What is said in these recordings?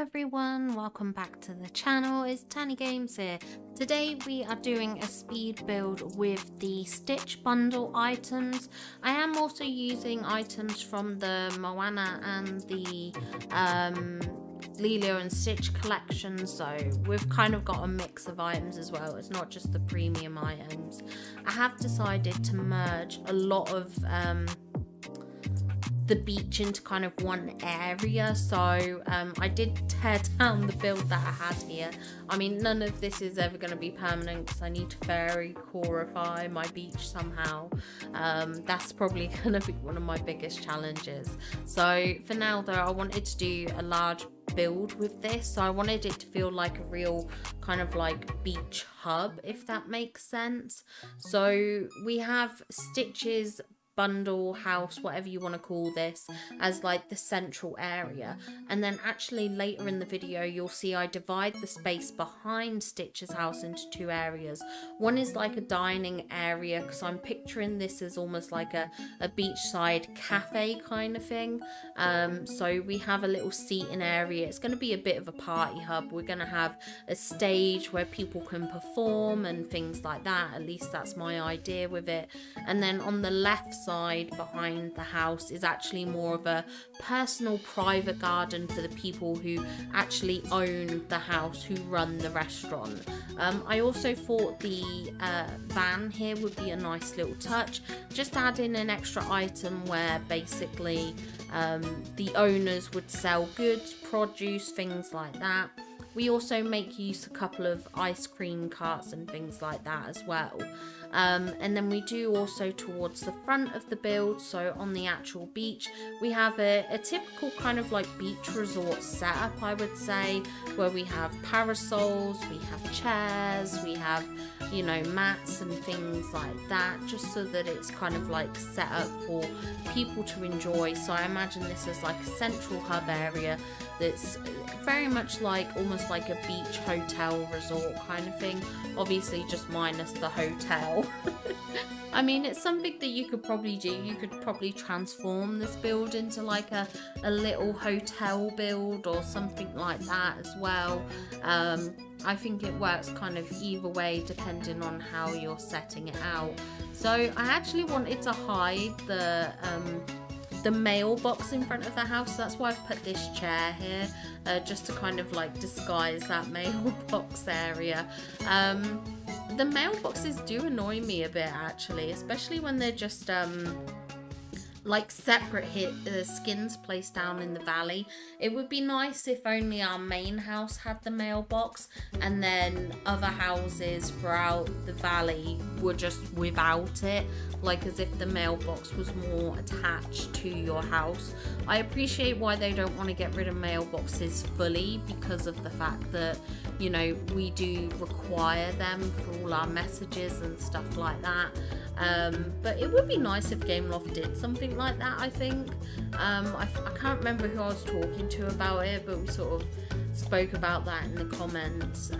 everyone, welcome back to the channel. It's Tani Games here. Today we are doing a speed build with the Stitch bundle items. I am also using items from the Moana and the Lilo and Stitch collection, so we've kind of got a mix of items as well. It's not just the premium items. I have decided to merge a lot of the beach into kind of one area, so I did tear down the build that I had here. I mean, none of this is ever going to be permanent because I need to fairy coreify my beach somehow. That's probably going to be one of my biggest challenges. So for now though, I wanted to do a large build with this, so I wanted it to feel like a real kind of like beach hub, if that makes sense. So we have Stitch's bundle house, whatever you want to call this, as like the central area, and then actually later in the video you'll see I divide the space behind Stitch's house into two areas. One is like a dining area, because I'm picturing this as almost like a beachside cafe kind of thing. So we have a little seating area. It's going to be a bit of a party hub. We're going to have a stage where people can perform and things like that. At least that's my idea with it. And then on the left side behind the house is actually more of a personal private garden for the people who actually own the house, who run the restaurant. I also thought the van here would be a nice little touch, just add in an extra item where basically the owners would sell goods, produce, things like that. We also make use of a couple of ice cream carts and things like that as well. And then we do also towards the front of the build, so on the actual beach, we have a typical kind of like beach resort setup, I would say, where we have parasols, we have chairs, we have, you know, mats and things like that, just so that it's kind of like set up for people to enjoy. So I imagine this is like a central hub area that's very much like almost like a beach hotel resort kind of thing, obviously just minus the hotel. I mean, it's something that you could probably do. You could probably transform this build into like a little hotel build or something like that as well. I think it works kind of either way depending on how you're setting it out. So I actually wanted to hide the mailbox in front of the house. That's why I've put this chair here, just to kind of like disguise that mailbox area. The mailboxes do annoy me a bit actually, especially when they're just like separate skins placed down in the valley. It would be nice if only our main house had the mailbox and then other houses throughout the valley were just without it, like as if the mailbox was more attached to your house. I appreciate why they don't want to get rid of mailboxes fully, because of the fact that, you know, we do require them for all our messages and stuff like that. But it would be nice if Gameloft did something like that, I think. I can't remember who I was talking to about it, but we sort of spoke about that in the comments.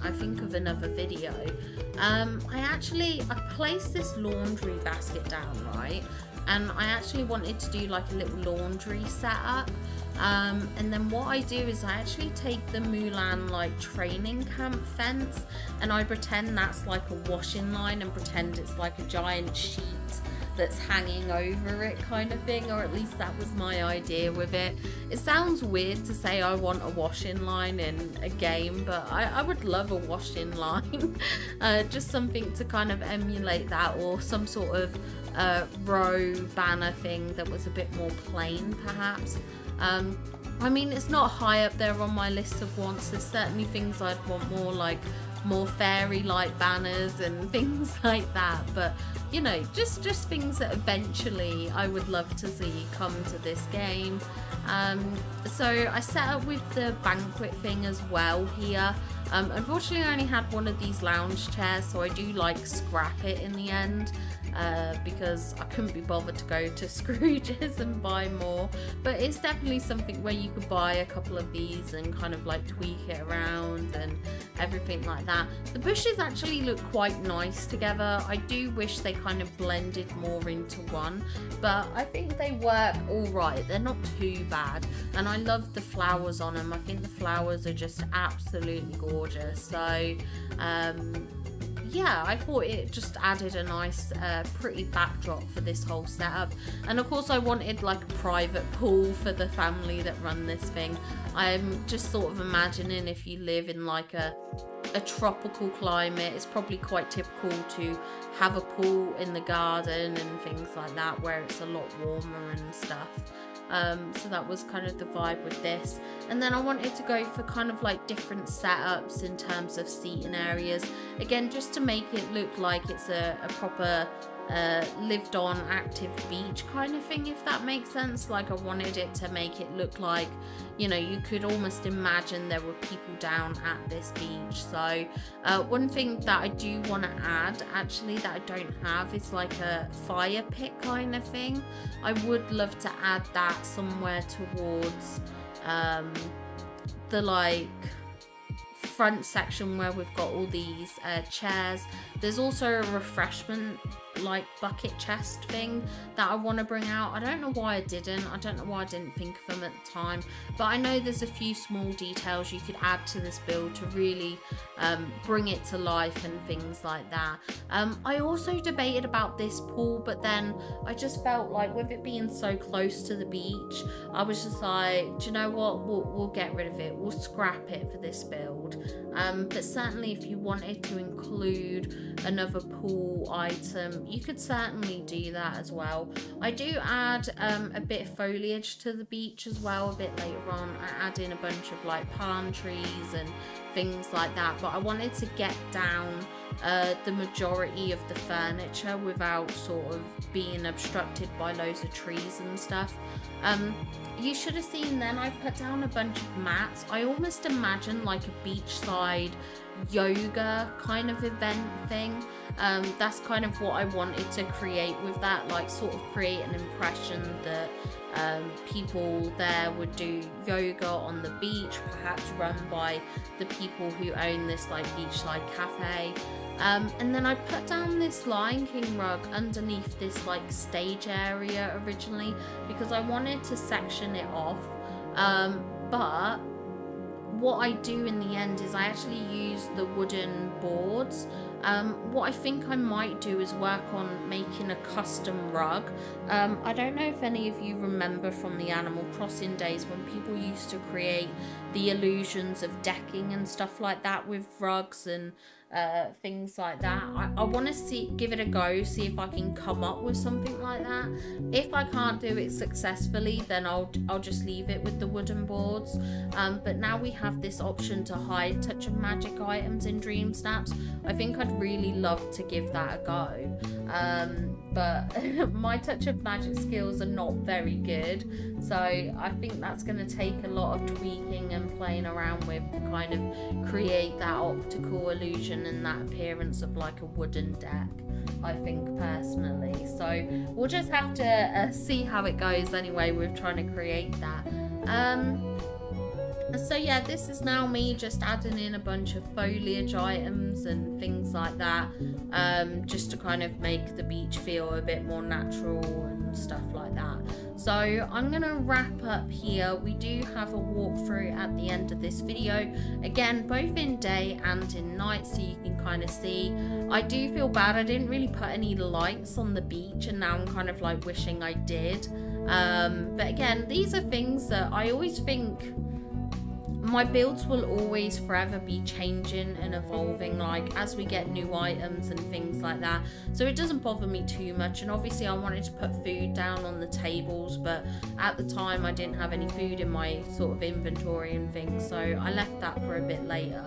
I think of another video. I placed this laundry basket down, right? And I actually wanted to do like a little laundry setup. And then what I do is I actually take the Mulan like training camp fence and I pretend that's like a washing line and pretend it's like a giant sheet that's hanging over it kind of thing, or at least that was my idea with it. It sounds weird to say I want a washing line in a game, but I would love a washing line. Just something to kind of emulate that, or some sort of row banner thing that was a bit more plain perhaps. I mean, it's not high up there on my list of wants. There's certainly things I'd want more fairy-like banners and things like that, but you know, just things that eventually I would love to see come to this game. So I set up with the banquet thing as well here. Unfortunately I only had one of these lounge chairs, so I do like scrap it in the end. because I couldn't be bothered to go to Scrooge's and buy more. But it's definitely something where you could buy a couple of these and kind of like tweak it around and everything like that. The bushes actually look quite nice together. I do wish they kind of blended more into one, but I think they work all right. They're not too bad, and I love the flowers on them. I think the flowers are just absolutely gorgeous. So yeah, I thought it just added a nice pretty backdrop for this whole setup. And of course I wanted like a private pool for the family that run this thing. I'm just sort of imagining if you live in like a tropical climate, it's probably quite typical to have a pool in the garden and things like that, where it's a lot warmer and stuff. So that was kind of the vibe with this. And then I wanted to go for kind of like different setups in terms of seating areas, again just to make it look like it's a proper lived on active beach kind of thing, if that makes sense. Like I wanted it to make it look like, you know, you could almost imagine there were people down at this beach. So one thing that I do want to add actually that I don't have is like a fire pit kind of thing. I would love to add that somewhere towards the like front section where we've got all these chairs. There's also a refreshment like bucket chest thing that I want to bring out. I don't know why I didn't think of them at the time, but I know there's a few small details you could add to this build to really bring it to life and things like that. I also debated about this pool, but then I just felt like with it being so close to the beach, I was just like, do you know what, we'll get rid of it, we'll scrap it for this build. But certainly if you wanted to include another pool item, you could certainly do that as well. I do add a bit of foliage to the beach as well a bit later on. I add in a bunch of like palm trees and things like that, but I wanted to get down the majority of the furniture without sort of being obstructed by loads of trees and stuff. You should have seen then I put down a bunch of mats. I almost imagine like a beachside yoga kind of event thing. That's kind of what I wanted to create with that, like sort of create an impression that people there would do yoga on the beach, perhaps run by the people who own this like beachside cafe. And then I put down this Lion King rug underneath this like stage area originally because I wanted to section it off, but what I do in the end is I actually use the wooden boards. What I think I might do is work on making a custom rug. I don't know if any of you remember from the Animal Crossing days when people used to create the illusions of decking and stuff like that with rugs and things like that. I want to give it a go, see if I can come up with something like that. If I can't do it successfully, then I'll just leave it with the wooden boards. But now we have this option to hide touch of magic items in Dream Snaps. I think I'd really love to give that a go, but my touch of magic skills are not very good, so I think that's going to take a lot of tweaking and playing around with to kind of create that optical illusion and that appearance of like a wooden deck, I think personally. So we'll just have to see how it goes anyway with trying to create that. So yeah, this is now me just adding in a bunch of foliage items and things like that, just to kind of make the beach feel a bit more natural and stuff like that. So I'm gonna wrap up here. We do have a walkthrough at the end of this video, again both in day and in night, so you can kind of see. I do feel bad I didn't really put any lights on the beach, and now I'm kind of like wishing I did. But again, these are things that I always think my builds will always forever be changing and evolving, like as we get new items and things like that, so it doesn't bother me too much. And obviously I wanted to put food down on the tables, but at the time I didn't have any food in my sort of inventory and things, so I left that for a bit later.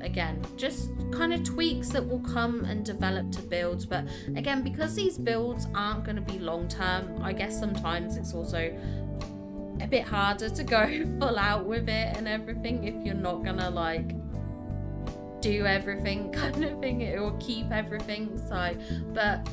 Again, just kind of tweaks that will come and develop to builds, but again, because these builds aren't going to be long term, I guess sometimes it's also a bit harder to go full out with it and everything if you're not gonna like do everything kind of thing. It will keep everything. So, but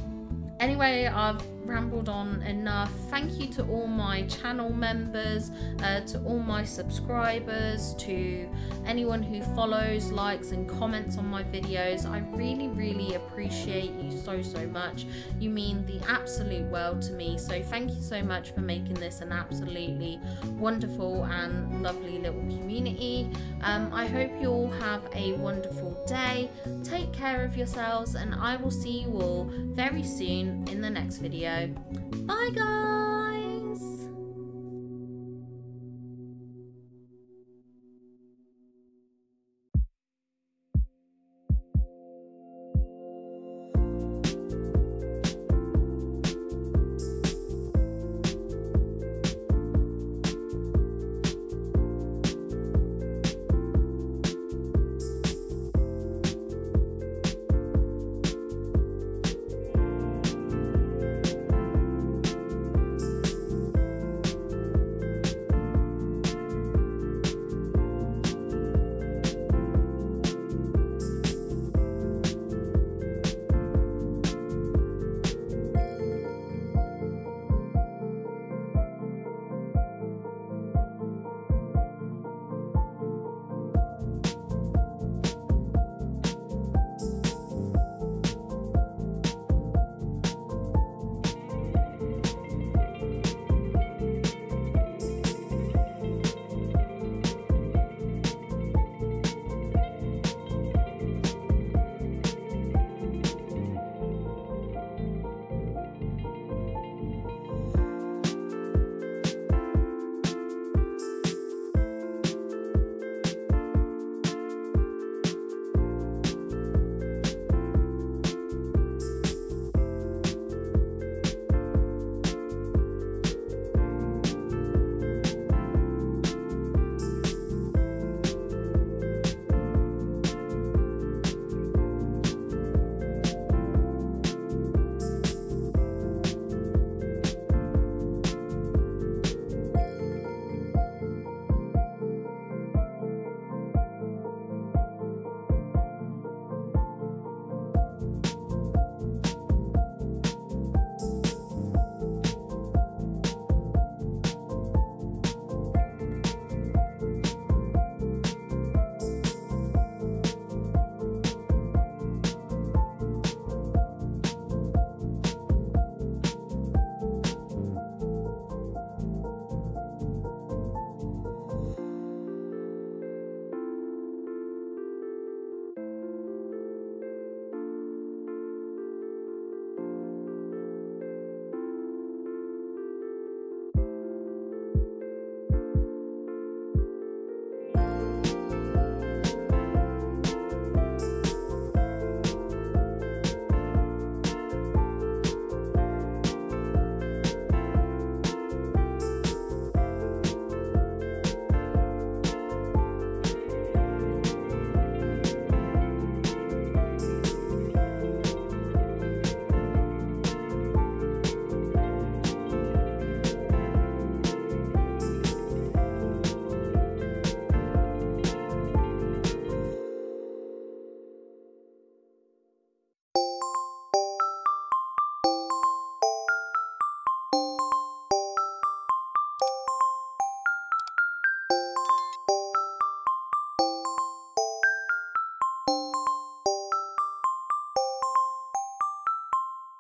anyway, I've rambled on enough. Thank you to all my channel members, to all my subscribers, to anyone who follows, likes and comments on my videos. I really appreciate you so much. You mean the absolute world to me, so thank you so much for making this an absolutely wonderful and lovely little community. I hope you all have a wonderful day. Take care of yourselves, and I will see you all very soon in the next video. Bye guys!